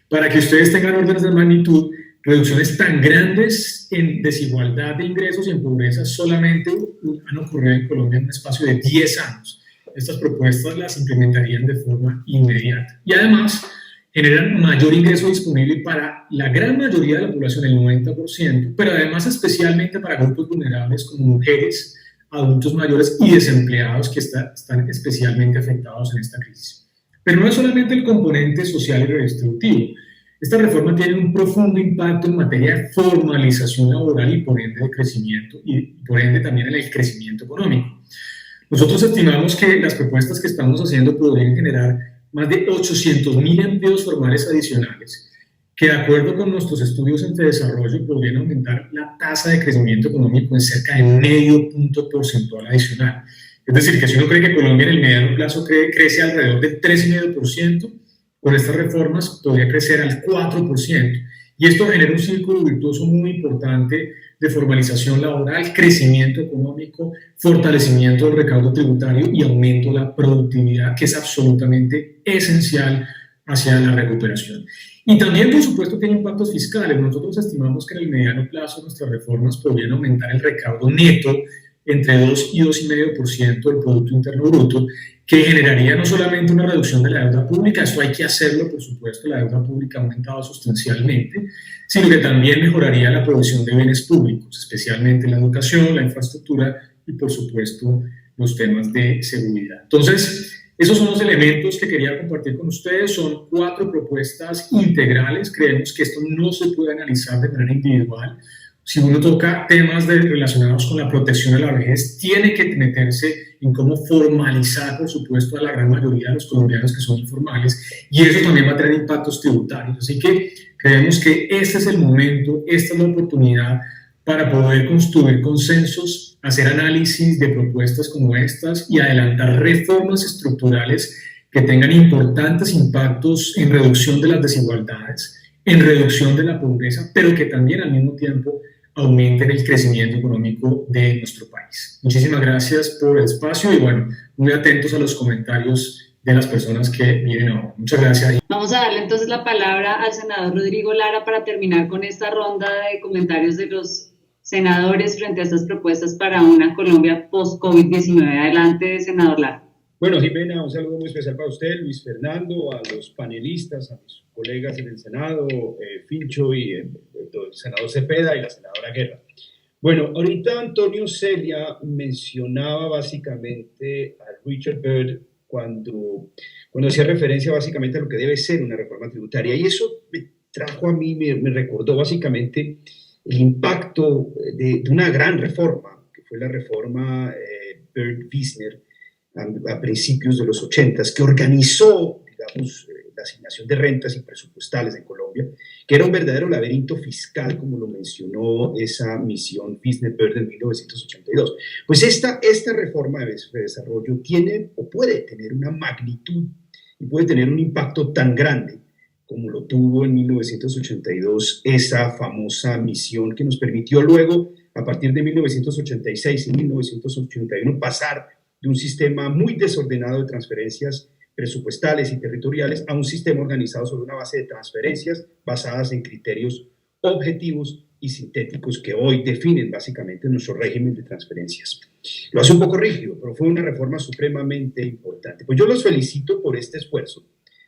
Para que ustedes tengan órdenes de magnitud, reducciones tan grandes en desigualdad de ingresos y en pobreza solamente han ocurrido en Colombia en un espacio de 10 años. Estas propuestas las implementarían de forma inmediata. Y además generan mayor ingreso disponible para la gran mayoría de la población, el 90%, pero además especialmente para grupos vulnerables como mujeres, adultos mayores y desempleados que están especialmente afectados en esta crisis. Pero no es solamente el componente social y redistributivo. Esta reforma tiene un profundo impacto en materia de formalización laboral y por ende de crecimiento y por ende también en el crecimiento económico. Nosotros estimamos que las propuestas que estamos haciendo podrían generar más de 800.000 empleos formales adicionales, que de acuerdo con nuestros estudios en desarrollo podrían aumentar la tasa de crecimiento económico en cerca de medio punto porcentual adicional. Es decir, que si uno cree que Colombia en el mediano plazo crece alrededor del 3,5%, con estas reformas podría crecer al 4%. Y esto genera un círculo virtuoso muy importante de formalización laboral, crecimiento económico, fortalecimiento del recaudo tributario y aumento de la productividad, que es absolutamente esencial hacia la recuperación. Y también, por supuesto, tiene impactos fiscales. Nosotros estimamos que en el mediano plazo nuestras reformas podrían aumentar el recaudo neto entre 2 y 2,5% del Producto Interno Bruto, que generaría no solamente una reducción de la deuda pública, eso hay que hacerlo, por supuesto, la deuda pública ha aumentado sustancialmente, sino que también mejoraría la provisión de bienes públicos, especialmente la educación, la infraestructura y, por supuesto, los temas de seguridad. Entonces, esos son los elementos que quería compartir con ustedes. Son 4 propuestas integrales. Creemos que esto no se puede analizar de manera individual. Si uno toca temas relacionados con la protección a la vejez, tiene que meterse en cómo formalizar, por supuesto, a la gran mayoría de los colombianos que son informales, y eso también va a tener impactos tributarios. Así que creemos que este es el momento, esta es la oportunidad para poder construir consensos, hacer análisis de propuestas como estas y adelantar reformas estructurales que tengan importantes impactos en reducción de las desigualdades, en reducción de la pobreza, pero que también al mismo tiempo aumenten el crecimiento económico de nuestro país. Muchísimas gracias por el espacio y bueno, muy atentos a los comentarios de las personas que vienen ahora. Muchas gracias. Vamos a darle entonces la palabra al senador Rodrigo Lara para terminar con esta ronda de comentarios de los senadores frente a estas propuestas para una Colombia post-COVID-19. Adelante, senador Lara. Bueno, Jimena, un saludo muy especial para usted, Luis Fernando, a los panelistas, a mis colegas en el Senado, Fincho y el senador Cepeda y la senadora Guerra. Bueno, ahorita Antonio Celia mencionaba básicamente a Richard Byrd cuando hacía referencia básicamente a lo que debe ser una reforma tributaria, y eso me trajo a mí, me recordó básicamente el impacto de una gran reforma, que fue la reforma Byrd-Wissner, a principios de los 80, que organizó, digamos, la asignación de rentas y presupuestales en Colombia, que era un verdadero laberinto fiscal, como lo mencionó esa misión Wissner-Byrd en 1982. Pues esta reforma de desarrollo tiene o puede tener una magnitud y puede tener un impacto tan grande como lo tuvo en 1982 esa famosa misión que nos permitió luego, a partir de 1986 y 1981, pasar de un sistema muy desordenado de transferencias presupuestales y territoriales a un sistema organizado sobre una base de transferencias basadas en criterios objetivos y sintéticos que hoy definen básicamente nuestro régimen de transferencias. Lo hace un poco rígido, pero fue una reforma supremamente importante. Pues yo los felicito por este esfuerzo.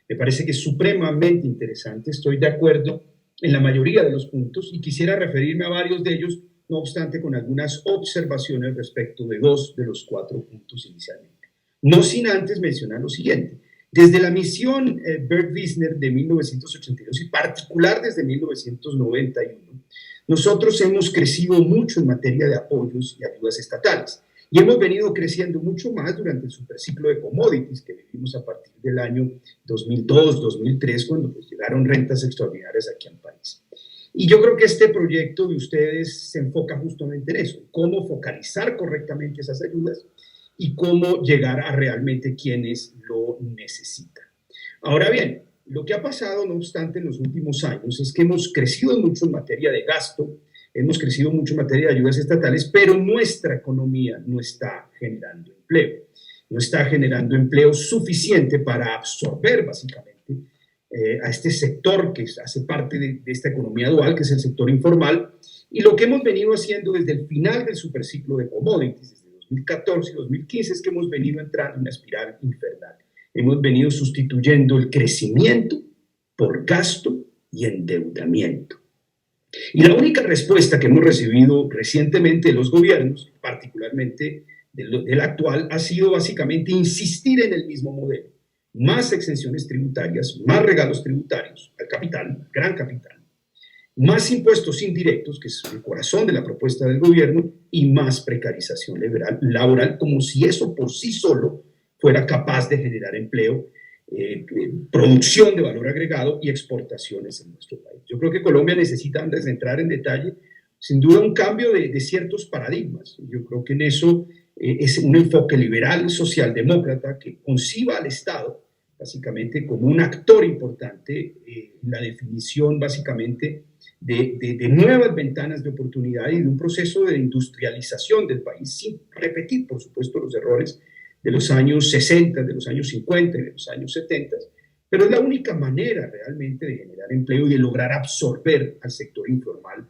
Me parece que es supremamente interesante. Estoy de acuerdo en la mayoría de los puntos y quisiera referirme a varios de ellos, no obstante con algunas observaciones respecto de 2 de los 4 puntos inicialmente. No sin antes mencionar lo siguiente. Desde la misión Byrd-Wissner de 1982 y particular desde 1991, nosotros hemos crecido mucho en materia de apoyos y ayudas estatales. Y hemos venido creciendo mucho más durante el superciclo de commodities que vivimos a partir del año 2002-2003, cuando pues llegaron rentas extraordinarias aquí al país. Y yo creo que este proyecto de ustedes se enfoca justamente en eso, cómo focalizar correctamente esas ayudas y cómo llegar a realmente quienes lo necesitan. Ahora bien, lo que ha pasado, no obstante, en los últimos años es que hemos crecido mucho en materia de gasto, hemos crecido mucho en materia de ayudas estatales, pero nuestra economía no está generando empleo. No está generando empleo suficiente para absorber básicamente a este sector que hace parte de esta economía dual, que es el sector informal, y lo que hemos venido haciendo desde el final del superciclo de commodities, desde 2014 y 2015, es que hemos venido entrando en una espiral infernal. Hemos venido sustituyendo el crecimiento por gasto y endeudamiento. Y la única respuesta que hemos recibido recientemente de los gobiernos, particularmente del actual, ha sido básicamente insistir en el mismo modelo. Más exenciones tributarias, más regalos tributarios al capital, gran capital, más impuestos indirectos, que es el corazón de la propuesta del gobierno, y más precarización laboral, como si eso por sí solo fuera capaz de generar empleo, producción de valor agregado y exportaciones en nuestro país. Yo creo que Colombia necesita, antes de entrar en detalle, sin duda un cambio de ciertos paradigmas. Yo creo que en eso es un enfoque liberal, socialdemócrata, que conciba al Estado básicamente como un actor importante en la definición básicamente de nuevas ventanas de oportunidad y de un proceso de industrialización del país, sin repetir, por supuesto, los errores de los años 60, de los años 50 y de los años 70, pero es la única manera realmente de generar empleo y de lograr absorber al sector informal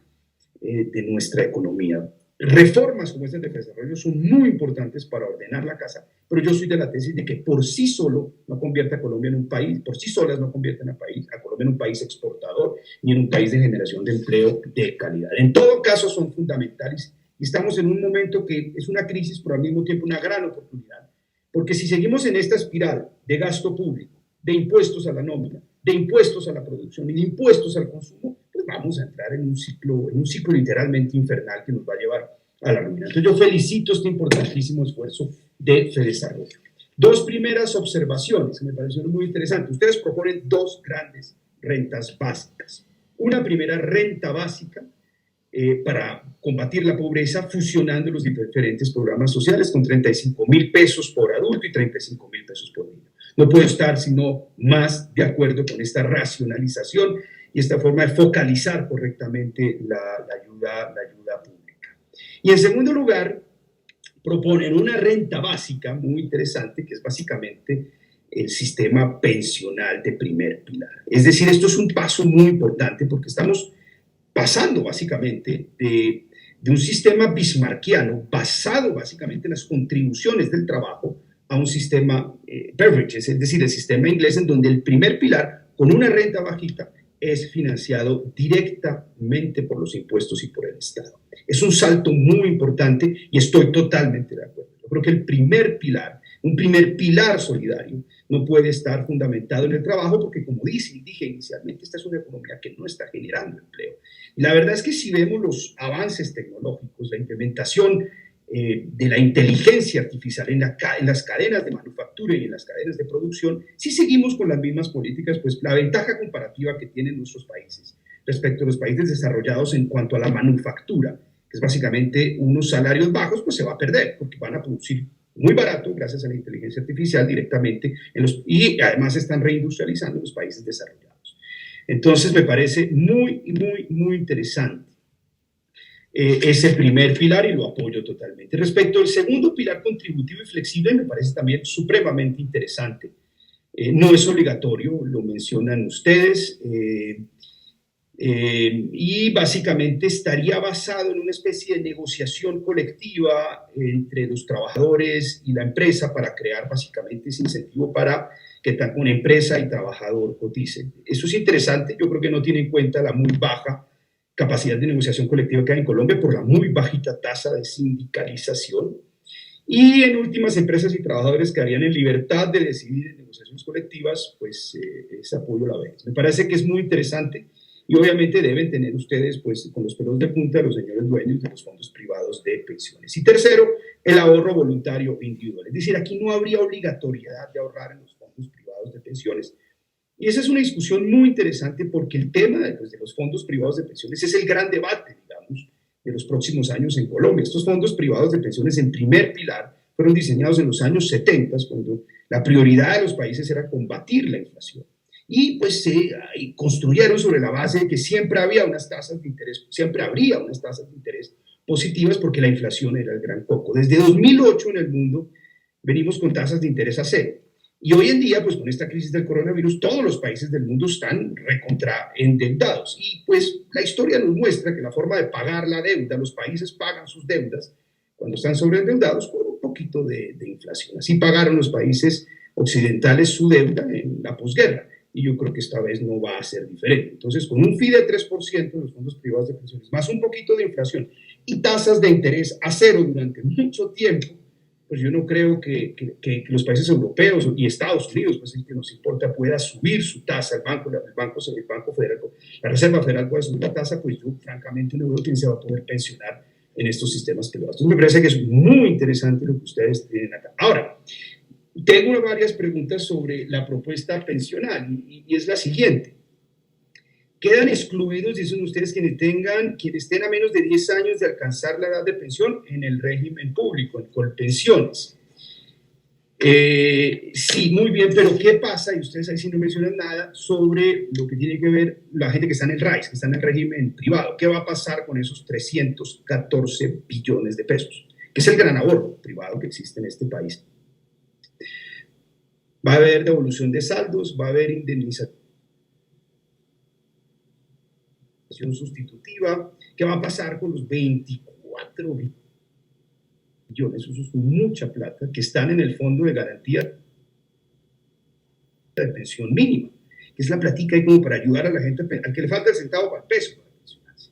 de nuestra economía. Reformas como estas de desarrollo son muy importantes para ordenar la casa, pero yo soy de la tesis de que por sí solo no convierte a Colombia en un país, por sí solas no convierten a Colombia en un país exportador ni en un país de generación de empleo de calidad. En todo caso son fundamentales y estamos en un momento que es una crisis, pero al mismo tiempo una gran oportunidad, porque si seguimos en esta espiral de gasto público, de impuestos a la nómina, de impuestos a la producción y de impuestos al consumo, pues vamos a entrar en un ciclo literalmente infernal que nos va a llevar a la ruina. Entonces yo felicito este importantísimo esfuerzo de Fedesarrollo. Dos primeras observaciones que me parecieron muy interesantes. Ustedes proponen dos grandes rentas básicas. Una primera renta básica para combatir la pobreza, fusionando los diferentes programas sociales con 35.000 pesos por adulto y 35.000 pesos por niño. No puedo estar sino más de acuerdo con esta racionalización y esta forma de focalizar correctamente la ayuda pública. Y en segundo lugar, proponen una renta básica muy interesante, que es básicamente el sistema pensional de primer pilar. Es decir, esto es un paso muy importante porque estamos pasando básicamente de un sistema bismarckiano basado básicamente en las contribuciones del trabajo a un sistema Beveridge, es decir, el sistema inglés en donde el primer pilar, con una renta bajita, es financiado directamente por los impuestos y por el Estado. Es un salto muy importante y estoy totalmente de acuerdo. Yo creo que el primer pilar, un primer pilar solidario, no puede estar fundamentado en el trabajo porque, como dije inicialmente, esta es una economía que no está generando empleo. Y la verdad es que si vemos los avances tecnológicos, la implementación de la inteligencia artificial en las cadenas de manufactura y en las cadenas de producción, si seguimos con las mismas políticas, pues la ventaja comparativa que tienen nuestros países respecto a los países desarrollados en cuanto a la manufactura, que es básicamente unos salarios bajos, pues se va a perder, porque van a producir muy barato gracias a la inteligencia artificial directamente y además se están reindustrializando los países desarrollados. Entonces me parece muy interesante ese primer pilar y lo apoyo totalmente. Respecto al segundo pilar contributivo y flexible, me parece también supremamente interesante. No es obligatorio, lo mencionan ustedes, y básicamente estaría basado en una especie de negociación colectiva entre los trabajadores y la empresa para crear básicamente ese incentivo para que tanto una empresa y trabajador coticen. Eso es interesante, yo creo que no tiene en cuenta la muy baja capacidad de negociación colectiva que hay en Colombia por la muy bajita tasa de sindicalización. Y en últimas, empresas y trabajadores que harían en libertad de decidir en negociaciones colectivas, pues ese apoyo la ven. Me parece que es muy interesante y obviamente deben tener ustedes, pues, con los pelos de punta, los señores dueños de los fondos privados de pensiones. Y tercero, el ahorro voluntario individual. Es decir, aquí no habría obligatoriedad de ahorrar en los fondos privados de pensiones. Y esa es una discusión muy interesante porque el tema de los fondos privados de pensiones es el gran debate, digamos, de los próximos años en Colombia. Estos fondos privados de pensiones en primer pilar fueron diseñados en los años 70, cuando la prioridad de los países era combatir la inflación. Y pues se construyeron sobre la base de que siempre había unas tasas de interés, siempre habría unas tasas de interés positivas porque la inflación era el gran coco. Desde 2008 en el mundo venimos con tasas de interés a cero. Y hoy en día, pues con esta crisis del coronavirus, todos los países del mundo están recontraendeudados. Y pues la historia nos muestra que la forma de pagar la deuda, los países pagan sus deudas cuando están sobreendeudados con un poquito de inflación. Así pagaron los países occidentales su deuda en la posguerra. Y yo creo que esta vez no va a ser diferente. Entonces, con un FIDE de 3% en los fondos privados de pensiones, más un poquito de inflación y tasas de interés a cero durante mucho tiempo, pues yo no creo que los países europeos y Estados Unidos, pues el que nos importa, pueda subir su tasa, el Banco Federal, la Reserva Federal pueda subir la tasa, pues yo francamente no veo quién se va a poder pensionar en estos sistemas privados. Entonces me parece que es muy interesante lo que ustedes tienen acá. Ahora, tengo varias preguntas sobre la propuesta pensional y es la siguiente. Quedan excluidos, dicen ustedes, quienes estén a menos de 10 años de alcanzar la edad de pensión en el régimen público, en Colpensiones. Sí, muy bien, pero ¿qué pasa? Y ustedes ahí sí no mencionan nada sobre lo que tiene que ver la gente que está en el RAIS, que está en el régimen privado. ¿Qué va a pasar con esos 314 billones de pesos? Que es el gran ahorro privado que existe en este país. Va a haber devolución de saldos, va a haber indemnización sustitutiva. ¿Qué va a pasar con los 24 billones? Eso es mucha plata que están en el fondo de garantía de pensión mínima, que es la platica ahí como para ayudar a la gente, al que le falta el centavo para el peso para pensionarse.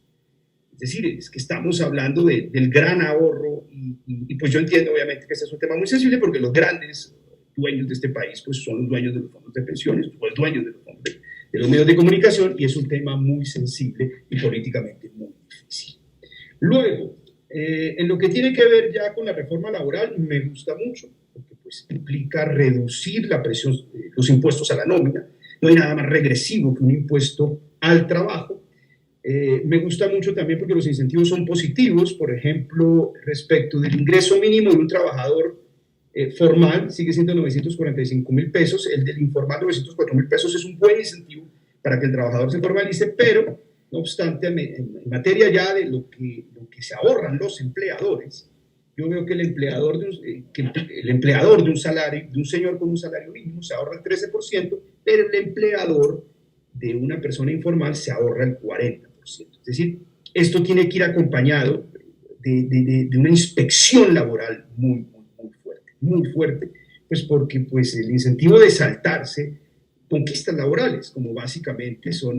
Es decir, es que estamos hablando del gran ahorro y pues yo entiendo obviamente que este es un tema muy sensible porque los grandes dueños de este país pues son los dueños de los fondos de pensiones, los dueños de los fondos de los medios de comunicación y es un tema muy sensible y políticamente muy difícil. Luego, en lo que tiene que ver ya con la reforma laboral, me gusta mucho, porque pues implica reducir la presión, los impuestos a la nómina. No hay nada más regresivo que un impuesto al trabajo. Me gusta mucho también porque los incentivos son positivos, por ejemplo, respecto del ingreso mínimo de un trabajador formal, sigue siendo 945.000 pesos, el del informal 904.000 pesos es un buen incentivo para que el trabajador se formalice, pero no obstante, en materia ya de lo que se ahorran los empleadores, yo veo que el empleador de un salario, de un señor con un salario mínimo se ahorra el 13%, pero el empleador de una persona informal se ahorra el 40%. Es decir, esto tiene que ir acompañado de una inspección laboral muy fuerte, pues porque pues el incentivo de saltarse conquistas laborales, como básicamente son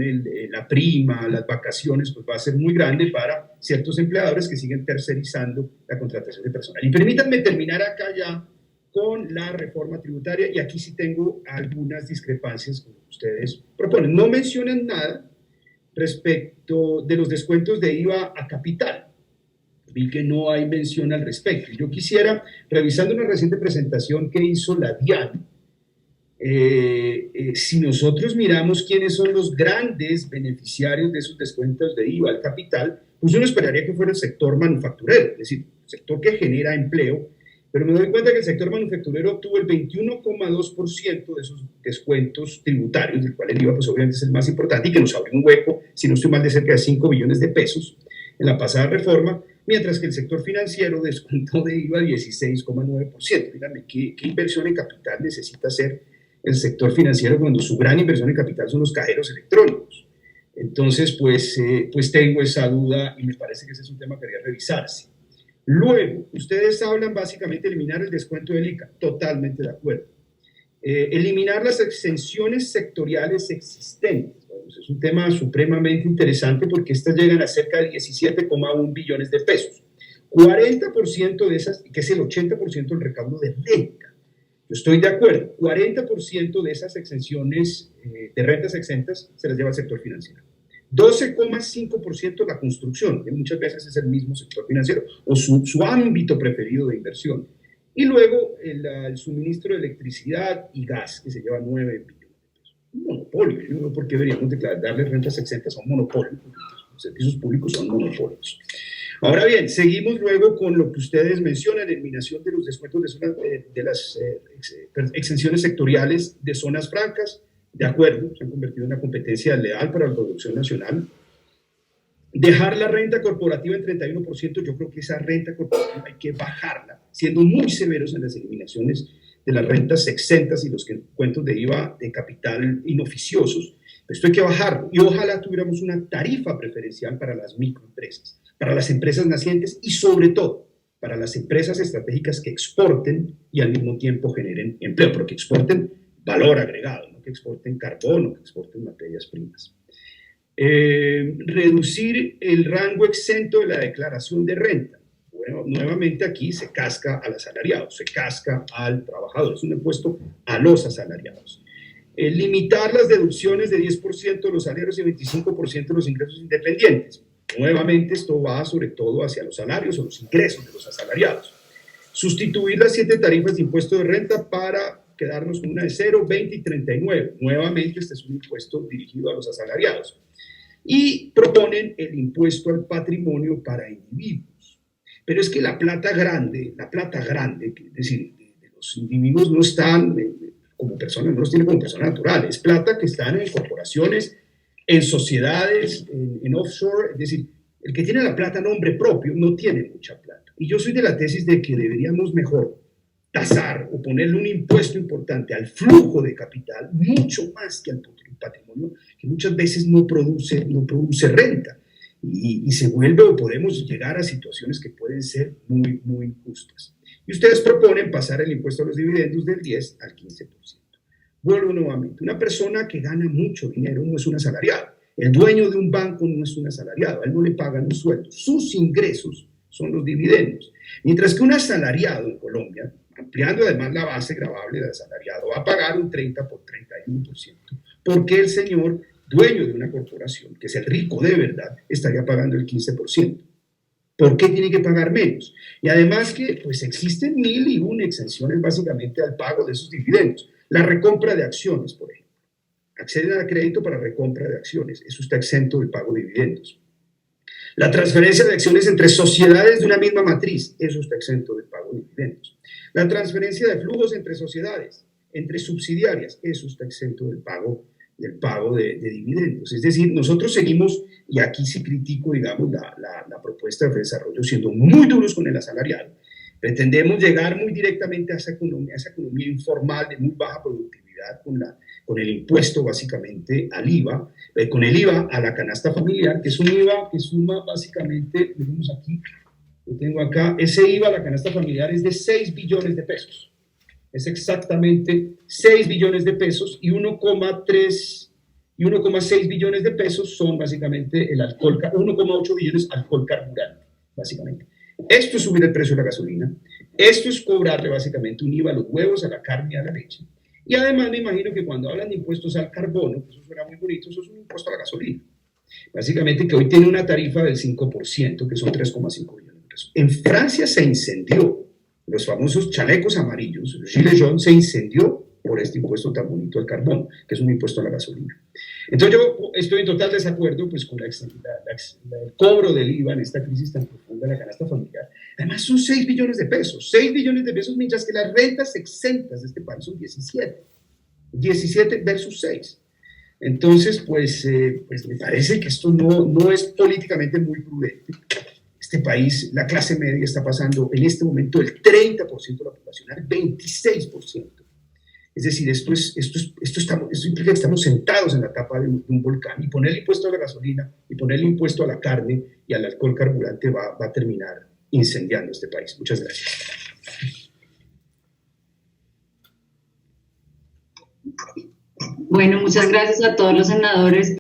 la prima, las vacaciones, pues va a ser muy grande para ciertos empleadores que siguen tercerizando la contratación de personal. Y permítanme terminar acá ya con la reforma tributaria, y aquí sí tengo algunas discrepancias con lo que ustedes proponen. No mencionan nada respecto de los descuentos de IVA a capital. Vi que no hay mención al respecto. Yo quisiera, revisando una reciente presentación que hizo la DIAN, si nosotros miramos quiénes son los grandes beneficiarios de esos descuentos de IVA al capital, pues uno esperaría que fuera el sector manufacturero, es decir, el sector que genera empleo, pero me doy cuenta que el sector manufacturero obtuvo el 21,2% de esos descuentos tributarios, del cual el IVA pues obviamente es el más importante y que nos abrió un hueco, si no estoy mal, de cerca de 5 billones de pesos en la pasada reforma, mientras que el sector financiero descontó de IVA 16,9%. Díganme, ¿qué inversión en capital necesita hacer el sector financiero cuando su gran inversión en capital son los cajeros electrónicos? Entonces, pues tengo esa duda y me parece que ese es un tema que debería revisarse. Luego, ustedes hablan básicamente de eliminar el descuento del ICA, totalmente de acuerdo. Eliminar las exenciones sectoriales existentes. Bueno, es un tema supremamente interesante porque estas llegan a cerca de 17,1 billones de pesos. 40% de esas, que es el 80% del recaudo de renta. Yo estoy de acuerdo, 40% de esas exenciones de rentas exentas se las lleva al sector financiero. 12,5% la construcción, que muchas veces es el mismo sector financiero o su ámbito preferido de inversión. Y luego el suministro de electricidad y gas, que se lleva 9 billones de pesos. Un monopolio. Yo no veo por qué deberíamos darle rentas exentas a un monopolio, porque los servicios públicos son monopolios. Ahora bien, seguimos luego con lo que ustedes mencionan, eliminación de los descuentos de las exenciones sectoriales de zonas francas. De acuerdo, se han convertido en una competencia leal para la producción nacional. Dejar la renta corporativa en 31%, yo creo que esa renta corporativa hay que bajarla, siendo muy severos en las eliminaciones de las rentas exentas y los cuentos de IVA de capital inoficiosos. Esto hay que bajarlo y ojalá tuviéramos una tarifa preferencial para las microempresas, para las empresas nacientes y sobre todo para las empresas estratégicas que exporten y al mismo tiempo generen empleo, pero que exporten valor agregado, no que exporten carbón o que exporten materias primas. Reducir el rango exento de la declaración de renta. Bueno, nuevamente aquí se casca al asalariado, se casca al trabajador, es un impuesto a los asalariados. Limitar las deducciones de 10% de los salarios y 25% de los ingresos independientes. Nuevamente esto va sobre todo hacia los salarios o los ingresos de los asalariados. Sustituir las 7 tarifas de impuesto de renta para quedarnos con una de 0, 20 y 39. Nuevamente este es un impuesto dirigido a los asalariados. Y proponen el impuesto al patrimonio para individuos. Pero es que la plata grande, es decir, de los individuos no están como personas, no los tienen como personas naturales, es plata que están en corporaciones, en sociedades, en offshore, es decir, el que tiene la plata a nombre propio no tiene mucha plata. Y yo soy de la tesis de que deberíamos mejor tasar o ponerle un impuesto importante al flujo de capital, mucho más que al patrimonio, que muchas veces no produce renta. Y se vuelve o podemos llegar a situaciones que pueden ser muy, muy injustas. Y ustedes proponen pasar el impuesto a los dividendos del 10 al 15%. Vuelvo nuevamente, una persona que gana mucho dinero no es un asalariado. El dueño de un banco no es un asalariado, a él no le pagan un sueldo. Sus ingresos son los dividendos. Mientras que un asalariado en Colombia, ampliando además la base gravable del asalariado, va a pagar un 30 por 31%, porque el señor dueño de una corporación, que es el rico de verdad, estaría pagando el 15%. ¿Por qué tiene que pagar menos? Y además que pues existen 1001 exenciones básicamente al pago de esos dividendos. La recompra de acciones, por ejemplo. Acceden a crédito para recompra de acciones. Eso está exento del pago de dividendos. La transferencia de acciones entre sociedades de una misma matriz. Eso está exento del pago de dividendos. La transferencia de flujos entre sociedades, entre subsidiarias. Eso está exento del pago de dividendos. Es decir, nosotros seguimos, y aquí sí critico, digamos, la propuesta de desarrollo, siendo muy duros con el asalariado. Pretendemos llegar muy directamente a esa economía informal de muy baja productividad con el impuesto básicamente al IVA, con el IVA a la canasta familiar, que es un IVA que suma básicamente, vemos aquí, lo tengo acá, ese IVA a la canasta familiar es de 6 billones de pesos. Es exactamente 6 billones de pesos y 1,6 billones de pesos son básicamente el alcohol, 1,8 billones alcohol carburante, básicamente. Esto es subir el precio de la gasolina, esto es cobrarle básicamente un IVA a los huevos, a la carne y a la leche. Y además me imagino que cuando hablan de impuestos al carbono, que eso suena muy bonito, eso es un impuesto a la gasolina. Básicamente que hoy tiene una tarifa del 5%, que son 3,5 billones de pesos. En Francia se incendió, los famosos chalecos amarillos, los gilets jaunes, se incendió por este impuesto tan bonito al carbón, que es un impuesto a la gasolina. Entonces yo estoy en total desacuerdo pues, con el cobro del IVA en esta crisis tan profunda de la canasta familiar. Además son 6 billones de pesos, 6 billones de pesos, mientras que las rentas exentas de este país son 17 versus 6. Entonces, pues me parece que esto no es políticamente muy prudente. Este país, la clase media está pasando en este momento del 30% de la población al 26%. Es decir, esto implica que estamos sentados en la tapa de un volcán y poner el impuesto a la gasolina y poner el impuesto a la carne y al alcohol carburante va a terminar incendiando este país. Muchas gracias. Bueno, muchas gracias a todos los senadores.